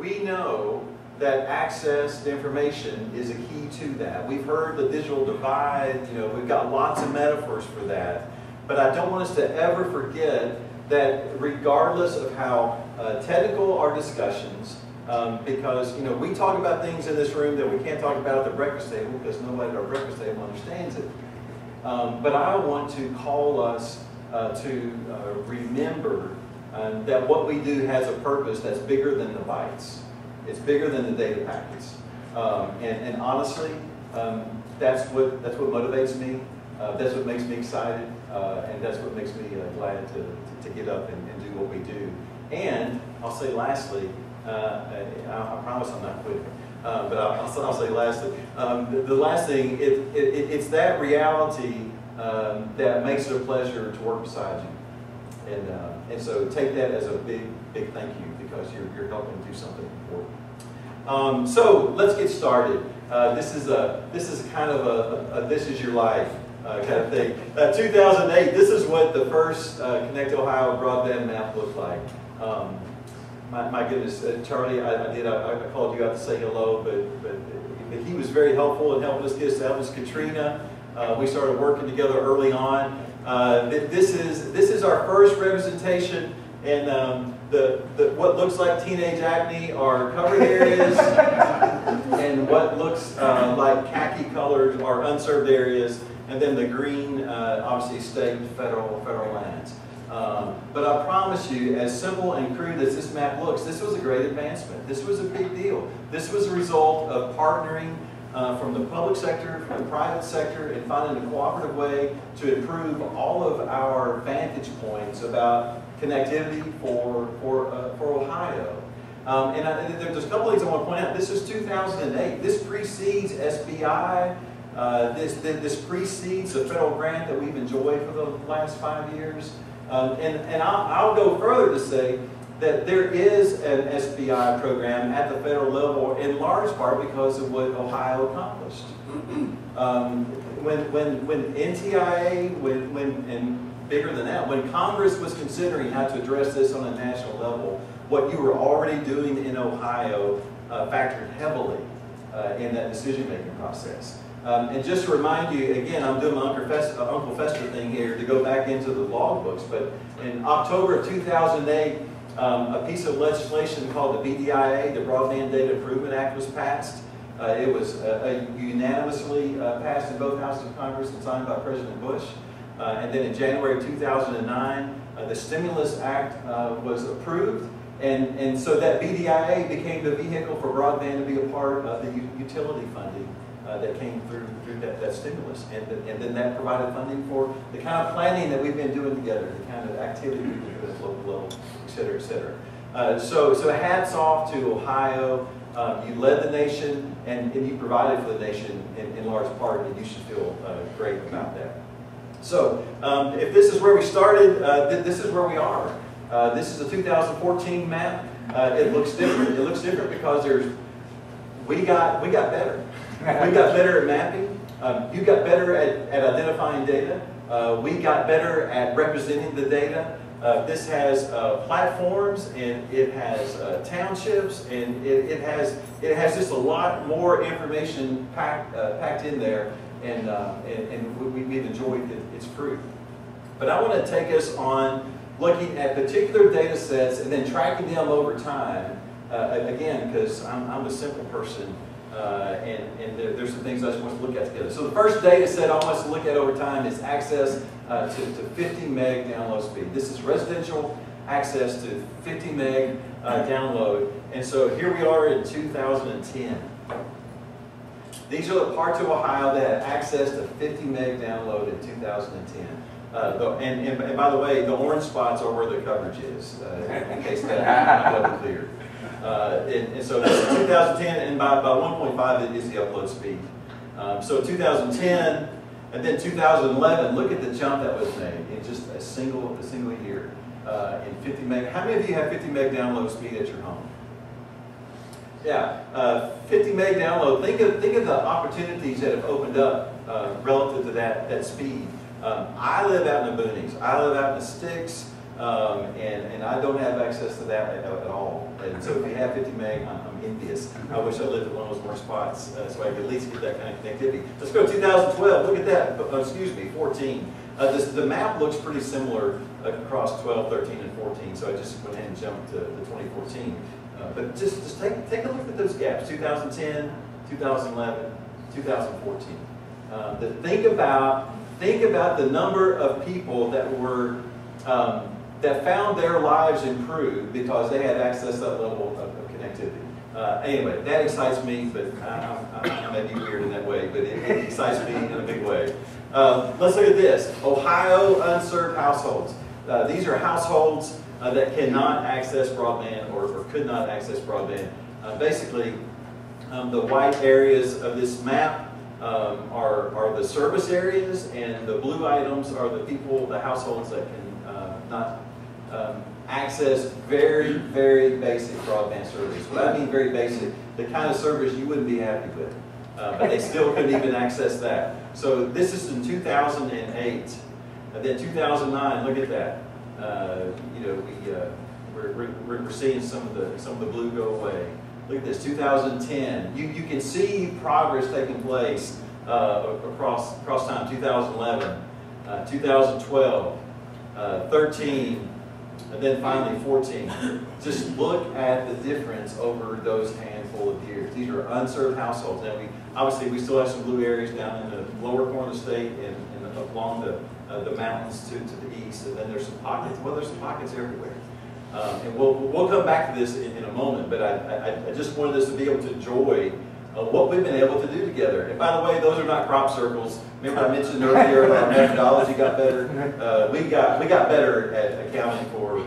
we know that access to information is a key to that. We've heard the digital divide, you know, we've got lots of metaphors for that. But I don't want us to ever forget that regardless of how technical our discussions, because, you know, we talk about things in this room that we can't talk about at the breakfast table because nobody at our breakfast table understands it. But I want to call us to remember that what we do has a purpose that's bigger than the bytes. It's bigger than the data packets. And honestly, that's what motivates me. That's what makes me excited. And that's what makes me glad to get up and do what we do. And I'll say lastly, I promise I'm not quitting, but I'll say lastly, the last thing, it's that reality that makes it a pleasure to work beside you. And so take that as a big thank you, because you're helping do something important. So let's get started. This is kind of a this is your life kind of thing. 2008. This is what the first Connect Ohio broadband map looked like. My goodness, Charlie, I called you out to say hello, but he was very helpful in helping us get established. Katrina, we started working together early on. This is our first representation, and what looks like teenage acne are covered areas, and what looks like khaki colors are unserved areas, and then the green, obviously state and federal lands. But I promise you, as simple and crude as this map looks, this was a great advancement. This was a big deal. This was a result of partnering from the public sector, from the private sector, and finding a cooperative way to improve all of our vantage points about connectivity for Ohio. And there's a couple things I want to point out. This is 2008. This precedes SBI. This precedes the federal grant that we've enjoyed for the last 5 years. And I'll go further to say that there is an SBI program at the federal level, in large part because of what Ohio accomplished. When NTIA, and bigger than that, when Congress was considering how to address this on a national level, what you were already doing in Ohio factored heavily in that decision-making process. And just to remind you, again, I'm doing my Uncle Fester thing here to go back into the log books, but in October of 2008, a piece of legislation called the BDIA, the Broadband Data Improvement Act, was passed. It was unanimously passed in both houses of Congress and signed by President Bush. And then in January of 2009, the Stimulus Act was approved. And so that BDIA became the vehicle for broadband to be a part of the utility funding that came through that stimulus. And then that provided funding for the kind of planning that we've been doing together, the kind of activity we've been doing at the local level, et cetera, et cetera. So hats off to Ohio. You led the nation, and you provided for the nation in large part, and you should feel great about that. So if this is where we started, this is where we are. This is a 2014 map. It looks different. It looks different because we got better. We got better at mapping. You got better at identifying data. We got better at representing the data. This has platforms, and it has townships, and it has just a lot more information packed in there, and we've enjoyed its fruit. But I want to take us on looking at particular data sets and then tracking them over time. Again, because I'm a simple person, and there's some things I just want to look at together. So the first data set I want us to look at over time is access to 50 meg download speed. This is residential access to 50 meg download. And so here we are in 2010. These are the parts of Ohio that had access to 50 meg download in 2010. And by the way, the orange spots are where the coverage is, in case that wasn't clear. And so this is 2010, and by 1.5 is the upload speed. So 2010, and then 2011. Look at the jump that was made in just a single year in 50 meg. How many of you have 50 meg download speed at your home? Yeah, 50 meg download. Think of the opportunities that have opened up relative to that speed. I live out in the boonies. I live out in the sticks. and I don't have access to that at all. And so if you have 50 meg, I'm envious. I wish I lived at one of those more spots so I could at least get that kind of connectivity. Let's go to 2012. Look at that. Excuse me, 14. The map looks pretty similar across 12, 13, and 14. So I just went ahead and jumped to 2014. But just take a look at those gaps. 2010, 2011, 2014. Think about the number of people that were that found their lives improved because they had access to that level of connectivity. Anyway, that excites me, but I may be weird in that way, but it excites me in a big way. Let's look at this. Ohio unserved households. These are households that cannot access broadband or could not access broadband. Basically, the white areas of this map are the service areas, and the blue items are the people, the households that can not access very, very basic broadband service. What I mean very basic, the kind of service you wouldn't be happy with, but they still couldn't even access that. So this is in 2008. And then 2009, look at that. You know, we're seeing some of the blue go away. Look at this, 2010. You can see progress taking place across time. 2011, 2012, 13, and then finally 14. Just look at the difference over those handful of years. These are unserved households. Now, obviously we still have some blue areas down in the lower corner of the state and along the mountains to the east, and then there's some pockets. Well, there's some pockets everywhere. And we'll come back to this in a moment, but I just wanted us to be able to enjoy what we've been able to do together. And by the way, those are not crop circles. Remember I mentioned earlier our methodology got better? We got better at accounting for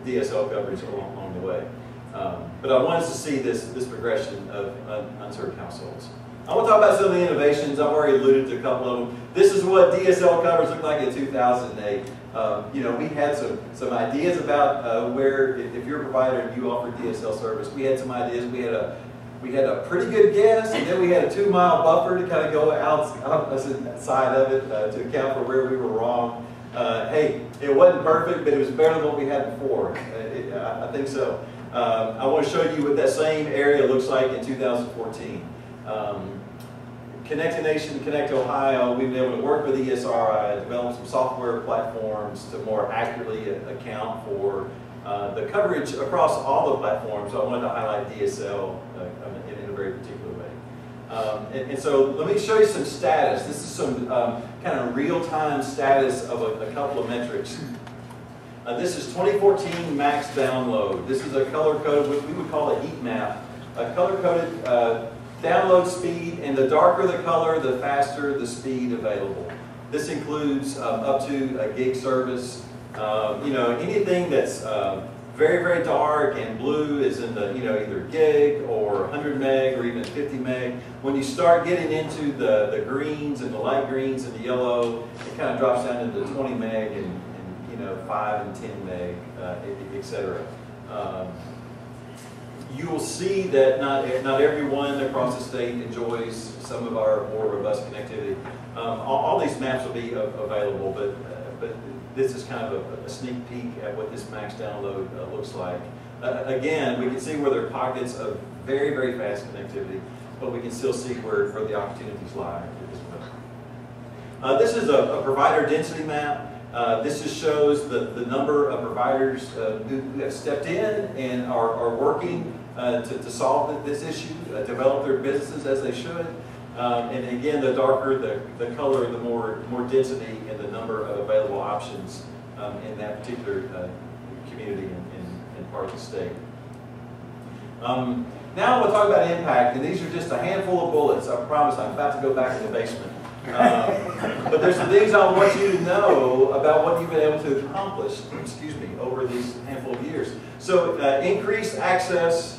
DSL coverage along the way. But I want us to see this progression of unserved households. I want to talk about some of the innovations. I've already alluded to a couple of them. This is what DSL coverage looked like in 2008. You know, we had some ideas about where, if you're a provider and you offer DSL service, we had some ideas. We had a pretty good guess, and then we had a 2-mile buffer to kind of go outside of it to account for where we were wrong. Hey, it wasn't perfect, but it was better than what we had before. I think so. I want to show you what that same area looks like in 2014. Connect Nation, Connect Ohio, we've been able to work with ESRI, develop some software platforms to more accurately account for the coverage across all the platforms. So I wanted to highlight DSL in a very particular way. And so let me show you some status. This is some kind of real-time status of a couple of metrics. This is 2014 max download. This is a color-coded, what we would call a heat map, a color-coded download speed, and the darker the color, the faster the speed available. This includes up to a gig service. You know, anything that's very, very dark and blue is in the, you know, either gig or 100 meg or even 50 meg. When you start getting into the greens and the light greens and the yellow, it kind of drops down into 20 meg and you know, 5 and 10 meg, etc. You will see that not everyone across the state enjoys some of our more robust connectivity. All these maps will be available, but this is kind of a sneak peek at what this max download looks like. Again, we can see where there are pockets of very, very fast connectivity, but we can still see where the opportunities lie as well. This is a provider density map. This just shows the number of providers who have stepped in and are working to solve this issue, develop their businesses as they should. And again, the darker the color, the more density and the number of available options in that particular community and part of the state. Now I want to talk about impact, and these are just a handful of bullets. I promise I'm about to go back in the basement. But there's some things I want you to know about what you've been able to accomplish, excuse me, over these handful of years. So increased access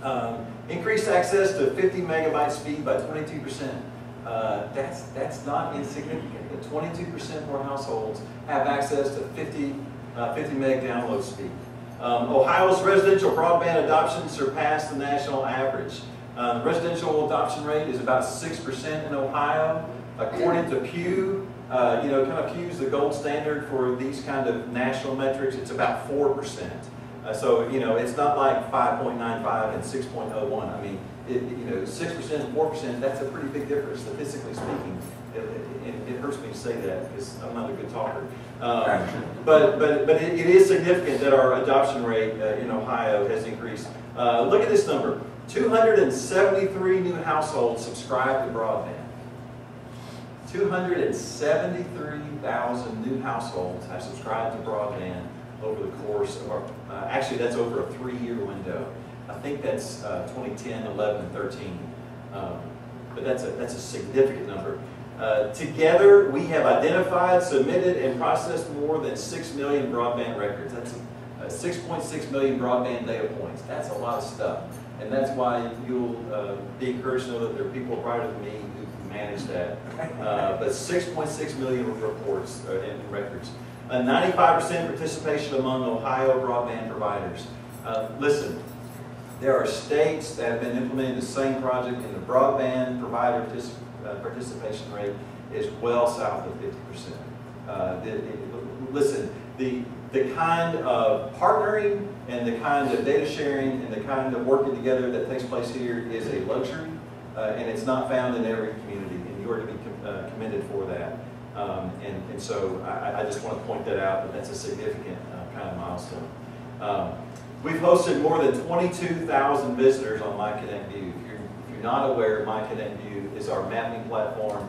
to 50 megabyte speed by 22%. That's not insignificant. 22% more households have access to 50 meg download speed. Ohio's residential broadband adoption surpassed the national average. Residential adoption rate is about 6% in Ohio. According to Pew, you know, kind of use the gold standard for these kind of national metrics, it's about 4%. So, you know, it's not like 5.95 and 6.01. I mean, you know, 6% and 4%, that's a pretty big difference, statistically speaking. It hurts me to say that because I'm not a good talker. But it is significant that our adoption rate in Ohio has increased. Look at this number. 273 new households subscribe to broadband. 273,000 new households have subscribed to broadband over the course of our, actually that's over a 3-year window. I think that's 2010, 11, and 13. But that's a significant number. Together, we have identified, submitted, and processed more than 6 million broadband records. That's 6.6 million broadband data points. That's a lot of stuff. And that's why you'll be encouraged to know that there are people brighter than me who manage that. But 6.6 million reports and records. 95% participation among Ohio broadband providers. Listen, there are states that have been implementing the same project, and the broadband provider participation rate is well south of 50%. Listen, the kind of partnering and the kind of data sharing and the kind of working together that takes place here is a luxury, and it's not found in every community, and you are to be commended for that. And so I just want to point that out, that that's a significant kind of milestone. We've hosted more than 22,000 visitors on MyConnectView. If you're not aware, MyConnectView is our mapping platform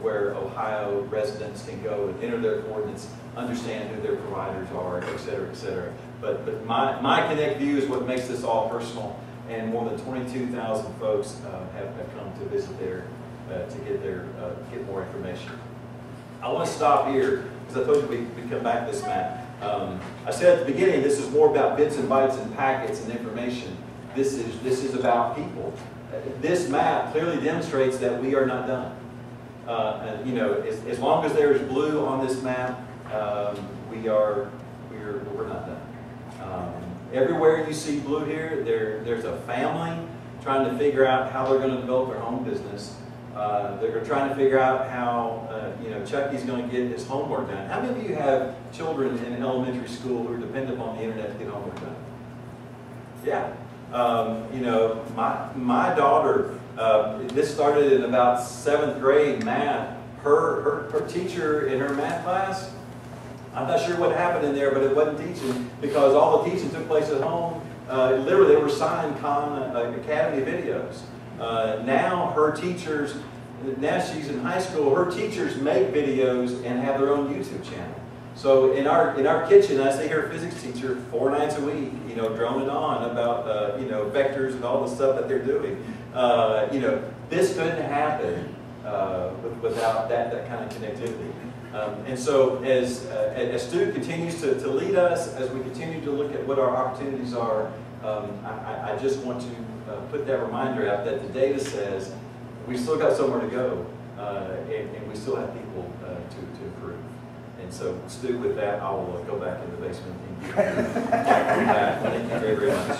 where Ohio residents can go and enter their coordinates, understand who their providers are, et cetera, et cetera. But MyConnectView is what makes this all personal, and more than 22,000 folks have come to visit there to get more information. I want to stop here because I told you we come back to this map. I said at the beginning, this is more about bits and bytes and packets and information. This is about people. This map clearly demonstrates that we are not done. And, you know, as long as there is blue on this map, we're not done. Everywhere you see blue here, there's a family trying to figure out how they're going to develop their home business. They're trying to figure out how you know, Chucky's going to get his homework done. How many of you have children in elementary school who are dependent on the internet to get homework done? Yeah. You know, my daughter, this started in about 7th grade math. Her teacher in her math class, I'm not sure what happened in there, but it wasn't teaching because all the teaching took place at home. Literally, they were signed Khan Academy videos. Now her teachers, now she's in high school, her teachers make videos and have their own YouTube channel. So in our kitchen, I see her physics teacher 4 nights a week, you know, droning on about you know, vectors and all the stuff that they're doing. You know, this couldn't happen without that kind of connectivity. And so as Stu continues to lead us, as we continue to look at what our opportunities are, I just want to put that reminder out that the data says we still got somewhere to go, and we still have people to improve. And so, Stu, with that, I will go back in the basement and give you back. Thank you very, very much.